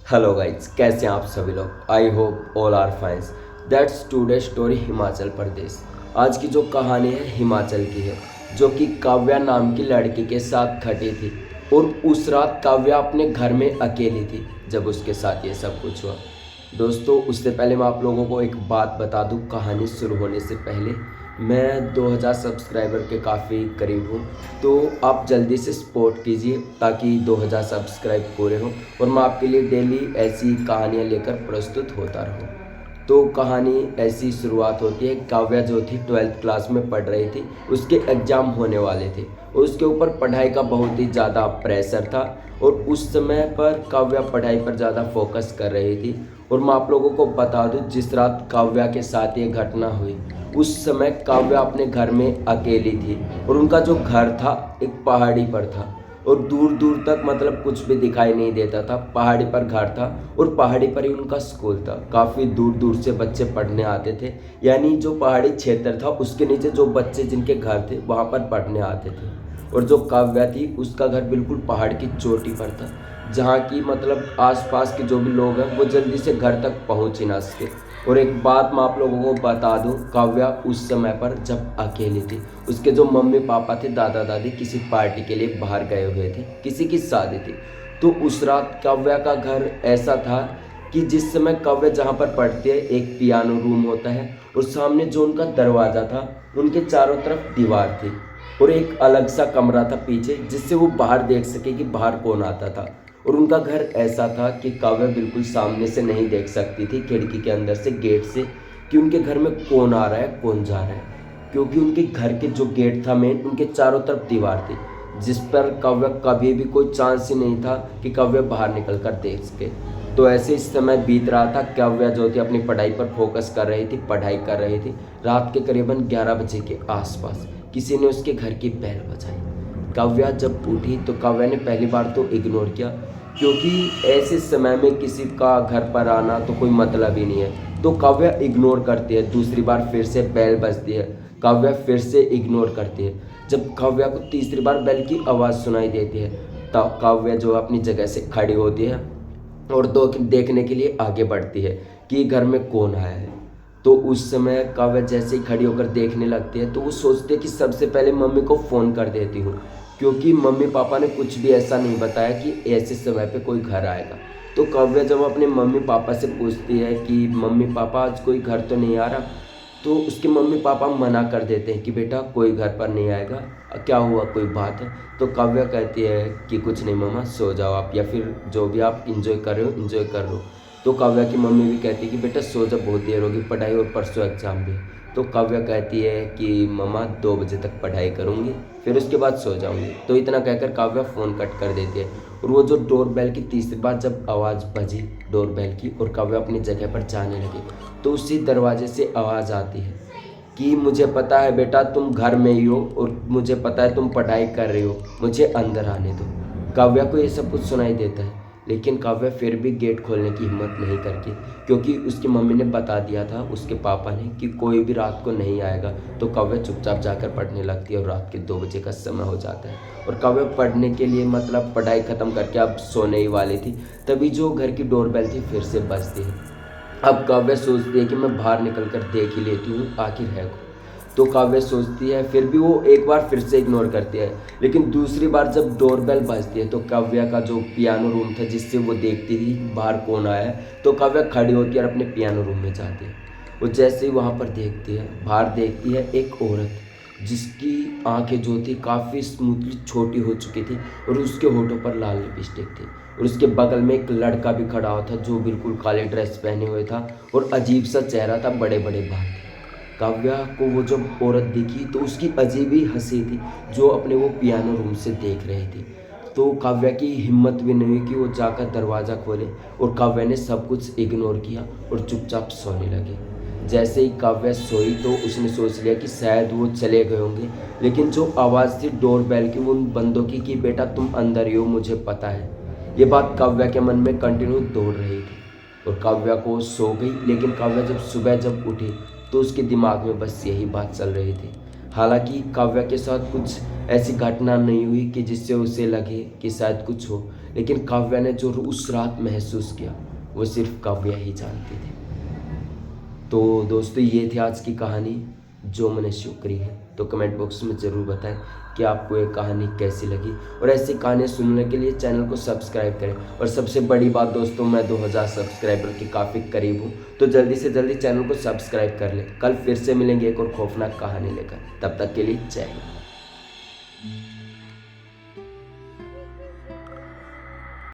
Hello guys, कैसे हैं आप सभी लोग। I hope all are fines. That's today story Himachal Pradesh. आज की जो कहानी है हिमाचल की है, जो कि काव्या नाम की लड़की के साथ घटी थी। और उस रात काव्या अपने घर में अकेली थी जब उसके साथ ये सब कुछ हुआ। दोस्तों, उससे पहले मैं आप लोगों को एक बात बता दूं। कहानी शुरू होने से पहले मैं 2000 सब्सक्राइबर के काफ़ी करीब हूँ, तो आप जल्दी से सपोर्ट कीजिए ताकि 2000 सब्सक्राइब पूरे हों और मैं आपके लिए डेली ऐसी कहानियाँ लेकर प्रस्तुत होता रहूँ। तो कहानी ऐसी शुरुआत होती है। काव्या जो थी 12th क्लास में पढ़ रही थी, उसके एग्ज़ाम होने वाले थे और उसके ऊपर पढ़ाई का बहुत ही ज़्यादा प्रेशर था। और उस समय पर काव्या पढ़ाई पर ज़्यादा फोकस कर रही थी। और मैं आप लोगों को बता दूं, जिस रात काव्या के साथ ये घटना हुई उस समय काव्या अपने घर में अकेली थी और उनका जो घर था एक पहाड़ी पर था और दूर दूर तक मतलब कुछ भी दिखाई नहीं देता था। पहाड़ी पर घर था और पहाड़ी पर ही उनका स्कूल था। काफ़ी दूर दूर से बच्चे पढ़ने आते थे, यानी जो पहाड़ी क्षेत्र था उसके नीचे जो बच्चे जिनके घर थे वहाँ पर पढ़ने आते थे। और जो काव्या थी उसका घर बिल्कुल पहाड़ की चोटी पर था, जहाँ की मतलब आसपास के जो भी लोग हैं वो जल्दी से घर तक पहुँच ही ना सके। और एक बात मैं आप लोगों को बता दूं, काव्या उस समय पर जब अकेली थी, उसके जो मम्मी पापा थे, दादा दादी किसी पार्टी के लिए बाहर गए हुए थे, किसी की शादी थी। तो उस रात काव्या का घर ऐसा था कि जिस समय काव्या जहाँ पर पढ़ती है एक पियानो रूम होता है और सामने जो उनका दरवाज़ा था उनके चारों तरफ दीवार थी और एक अलग सा कमरा था पीछे, जिससे वो बाहर देख सके कि बाहर कौन आता था। और उनका घर ऐसा था कि काव्या बिल्कुल सामने से नहीं देख सकती थी, खिड़की के अंदर से, गेट से, कि उनके घर में कौन आ रहा है कौन जा रहा है। क्योंकि उनके घर के जो गेट था मेन, उनके चारों तरफ दीवार थी, जिस पर काव्या कभी भी कोई चांस ही नहीं था कि काव्या बाहर निकल कर देख सके। तो ऐसे इस समय बीत रहा था। काव्या जो थी अपनी पढ़ाई पर फोकस कर रही थी, पढ़ाई कर रही थी। रात के करीबन 11 बजे के आसपास किसी ने उसके घर की बेल बजाई। काव्या जब उठी तो काव्या ने पहली बार तो इग्नोर किया, क्योंकि ऐसे समय में किसी का घर पर आना तो कोई मतलब ही नहीं है। तो काव्या इग्नोर करती है। दूसरी बार फिर से बेल बजती है, काव्या फिर से इग्नोर करती है। जब काव्या को तीसरी बार बेल की आवाज़ सुनाई देती है तब काव्या जो अपनी जगह से खड़ी होती है और देखने के लिए आगे बढ़ती है कि घर में कौन आया है। तो उस समय काव्या जैसे ही खड़ी होकर देखने लगती है तो वो सोचती है कि सबसे पहले मम्मी को फ़ोन कर देती हूँ, क्योंकि मम्मी पापा ने कुछ भी ऐसा नहीं बताया कि ऐसे समय पे कोई घर आएगा। तो काव्या जब अपने मम्मी पापा से पूछती है कि मम्मी पापा आज कोई घर तो नहीं आ रहा, तो उसके मम्मी पापा मना कर देते हैं कि बेटा कोई घर पर नहीं आएगा, क्या हुआ, कोई बात है। तो काव्या कहती है कि कुछ नहीं मम्मा, सो जाओ आप, या फिर जो भी आप इंजॉय कर रहे हो इंजॉय कर लो। तो काव्या की मम्मी भी कहती है कि बेटा सो जा, बहुत देर होगी, पढ़ाई और परसों एग्जाम भी है। तो काव्या कहती है कि मम्मा 2 बजे तक पढ़ाई करूँगी, फिर उसके बाद सो जाऊँगी। तो इतना कहकर काव्या फ़ोन कट कर देती है। और वो जो डोर बेल की तीसरी बार जब आवाज़ बजी डोर बेल की और काव्या अपनी जगह पर जाने लगी, तो उसी दरवाजे से आवाज़ आती है कि मुझे पता है बेटा तुम घर में ही हो और मुझे पता है तुम पढ़ाई कर रही हो, मुझे अंदर आने दो। काव्या को ये सब कुछ सुनाई देता है, लेकिन काव्या फिर भी गेट खोलने की हिम्मत नहीं करती, क्योंकि उसकी मम्मी ने बता दिया था, उसके पापा ने, कि कोई भी रात को नहीं आएगा। तो काव्या चुपचाप जाकर पढ़ने लगती है और रात के 2 बजे का समय हो जाता है और काव्या पढ़ने के लिए मतलब पढ़ाई ख़त्म करके अब सोने ही वाली थी, तभी जो घर की डोरबेल थी फिर से बजती है। अब काव्या सोचती है कि मैं बाहर निकल कर देख ही लेती हूँ आखिर है कौन। तो काव्या सोचती है, फिर भी वो एक बार फिर से इग्नोर करती है। लेकिन दूसरी बार जब डोरबेल बजती है तो काव्या का जो पियानो रूम था जिससे वो देखती थी बाहर कौन आया है, तो काव्या खड़ी होती है और अपने पियानो रूम में जाती है। वो जैसे ही वहाँ पर देखती है, बाहर देखती है एक औरत जिसकी आंखें जो थी काफ़ी स्मूथली छोटी हो चुकी थी और उसके होठों पर लाल लिपस्टिक थी। और उसके बगल में एक लड़का भी खड़ा हुआ था जो बिल्कुल काले ड्रेस पहने हुए था और अजीब सा चेहरा था, बड़े बड़े बाल थे। काव्या को वो जब औरत दिखी तो उसकी अजीब ही हंसी थी, जो अपने वो पियानो रूम से देख रही थी। तो काव्या की हिम्मत भी नहीं हुई कि वो जाकर दरवाज़ा खोले, और काव्या ने सब कुछ इग्नोर किया और चुपचाप सोने लगी। जैसे ही काव्या सोई तो उसने सोच लिया कि शायद वो चले गए होंगे, लेकिन जो आवाज़ थी डोर बेल की वो उन बंदों की कि बेटा तुम अंदर ही हो, मुझे पता है। ये बात काव्या के मन में कंटिन्यू दौड़ रही थी और काव्या को सो गई। लेकिन काव्या जब सुबह जब उठी तो उसके दिमाग में बस यही बात चल रही थी। हालांकि काव्या के साथ कुछ ऐसी घटना नहीं हुई कि जिससे उसे लगे कि शायद कुछ हो, लेकिन काव्या ने जो उस रात महसूस किया वो सिर्फ काव्या ही जानती थी। तो दोस्तों ये थी आज की कहानी जो मैंने शुरू करी है। तो कमेंट बॉक्स में ज़रूर बताएं कि आपको ये कहानी कैसी लगी, और ऐसी कहानियाँ सुनने के लिए चैनल को सब्सक्राइब करें। और सबसे बड़ी बात दोस्तों, मैं 2000 सब्सक्राइबर के काफ़ी करीब हूँ, तो जल्दी से जल्दी चैनल को सब्सक्राइब कर लें। कल फिर से मिलेंगे एक और खौफनाक कहानी लेकर, तब तक के लिए जय हिंद।